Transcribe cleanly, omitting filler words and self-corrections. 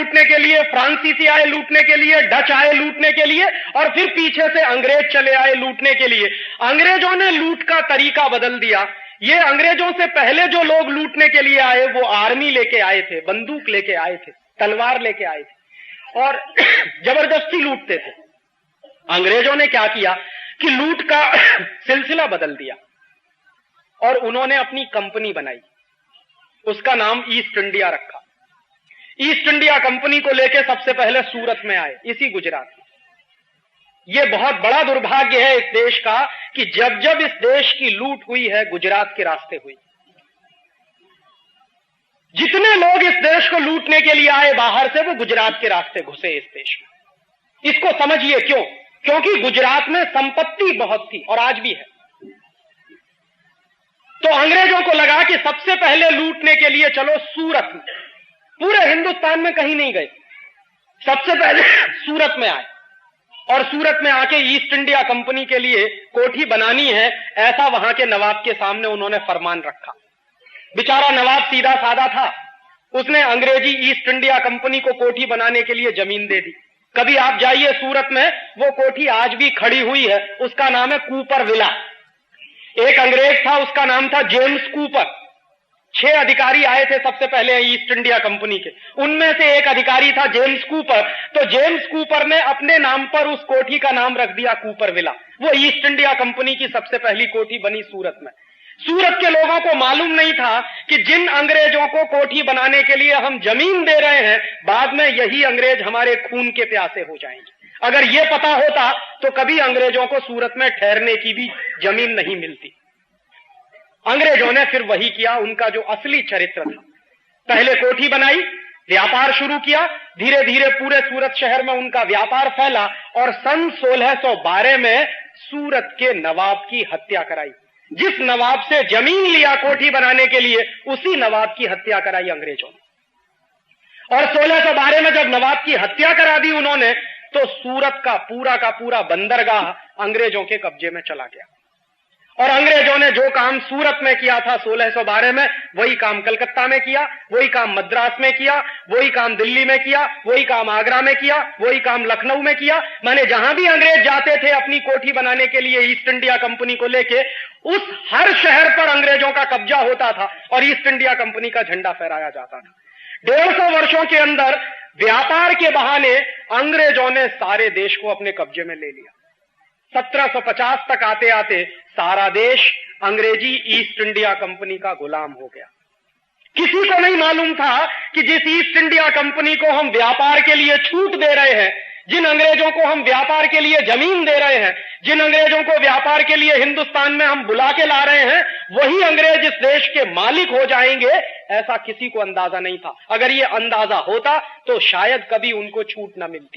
लूटने के लिए, फ्रांसीसी आए लूटने के लिए, डच आए लूटने के लिए, और फिर पीछे से अंग्रेज चले आए लूटने के लिए। अंग्रेजों ने लूट का तरीका बदल दिया। ये अंग्रेजों से पहले जो लोग लूटने के लिए आए वो आर्मी लेके आए थे, बंदूक लेके आए थे, तलवार लेके आए थे और जबरदस्ती लूटते थे। अंग्रेजों ने क्या किया कि लूट का सिलसिला बदल दिया और उन्होंने अपनी कंपनी बनाई, उसका नाम ईस्ट इंडिया रखा। ईस्ट इंडिया कंपनी को लेकर सबसे पहले सूरत में आए, इसी गुजरात में। यह बहुत बड़ा दुर्भाग्य है इस देश का कि जब जब इस देश की लूट हुई है गुजरात के रास्ते हुई। जितने लोग इस देश को लूटने के लिए आए बाहर से वो गुजरात के रास्ते घुसे इस देश में। इसको समझिए क्यों? क्योंकि गुजरात में संपत्ति बहुत थी और आज भी है। तो अंग्रेजों को लगा कि सबसे पहले लूटने के लिए चलो सूरत में। पूरे हिंदुस्तान में कहीं नहीं गए, सबसे पहले सूरत में आए और सूरत में आके ईस्ट इंडिया कंपनी के लिए कोठी बनानी है, ऐसा वहां के नवाब के सामने उन्होंने फरमान रखा। बेचारा नवाब सीधा साधा था, उसने अंग्रेजी ईस्ट इंडिया कंपनी को कोठी बनाने के लिए जमीन दे दी। कभी आप जाइए सूरत में, वो कोठी आज भी खड़ी हुई है, उसका नाम है कूपर विला। एक अंग्रेज था, उसका नाम था जेम्स कूपर। 6 अधिकारी आए थे सबसे पहले ईस्ट इंडिया कंपनी के, उनमें से एक अधिकारी था जेम्स कूपर। तो जेम्स कूपर ने अपने नाम पर उस कोठी का नाम रख दिया कूपर विला। वो ईस्ट इंडिया कंपनी की सबसे पहली कोठी बनी सूरत में। सूरत के लोगों को मालूम नहीं था कि जिन अंग्रेजों को कोठी बनाने के लिए हम जमीन दे रहे हैं, बाद में यही अंग्रेज हमारे खून के प्यासे हो जाएंगे। अगर यह पता होता तो कभी अंग्रेजों को सूरत में ठहरने की भी जमीन नहीं मिलती। अंग्रेजों ने फिर वही किया, उनका जो असली चरित्र था। पहले कोठी बनाई, व्यापार शुरू किया, धीरे धीरे पूरे सूरत शहर में उनका व्यापार फैला और सन 1612 में सूरत के नवाब की हत्या कराई। जिस नवाब से जमीन लिया कोठी बनाने के लिए, उसी नवाब की हत्या कराई अंग्रेजों ने। और 1612 में जब नवाब की हत्या करा दी उन्होंने, तो सूरत का पूरा बंदरगाह अंग्रेजों के कब्जे में चला गया। और अंग्रेजों ने जो काम सूरत में किया था 1612 में, वही काम कलकत्ता में किया, वही काम मद्रास में किया, वही काम दिल्ली में किया, वही काम आगरा में किया, वही काम लखनऊ में किया। माने जहां भी अंग्रेज जाते थे अपनी कोठी बनाने के लिए ईस्ट इंडिया कंपनी को लेके, उस हर शहर पर अंग्रेजों का कब्जा होता था और ईस्ट इंडिया कंपनी का झंडा फहराया जाता था। 150 वर्षों के अंदर व्यापार के बहाने अंग्रेजों ने सारे देश को अपने कब्जे में ले लिया। 1750 तक आते आते सारा देश अंग्रेजी ईस्ट इंडिया कंपनी का गुलाम हो गया। किसी को नहीं मालूम था कि जिस ईस्ट इंडिया कंपनी को हम व्यापार के लिए छूट दे रहे हैं, जिन अंग्रेजों को हम व्यापार के लिए जमीन दे रहे हैं, जिन अंग्रेजों को व्यापार के लिए हिंदुस्तान में हम बुला के ला रहे हैं, वही अंग्रेज इस देश के मालिक हो जाएंगे, ऐसा किसी को अंदाजा नहीं था। अगर ये अंदाजा होता तो शायद कभी उनको छूट न मिलती।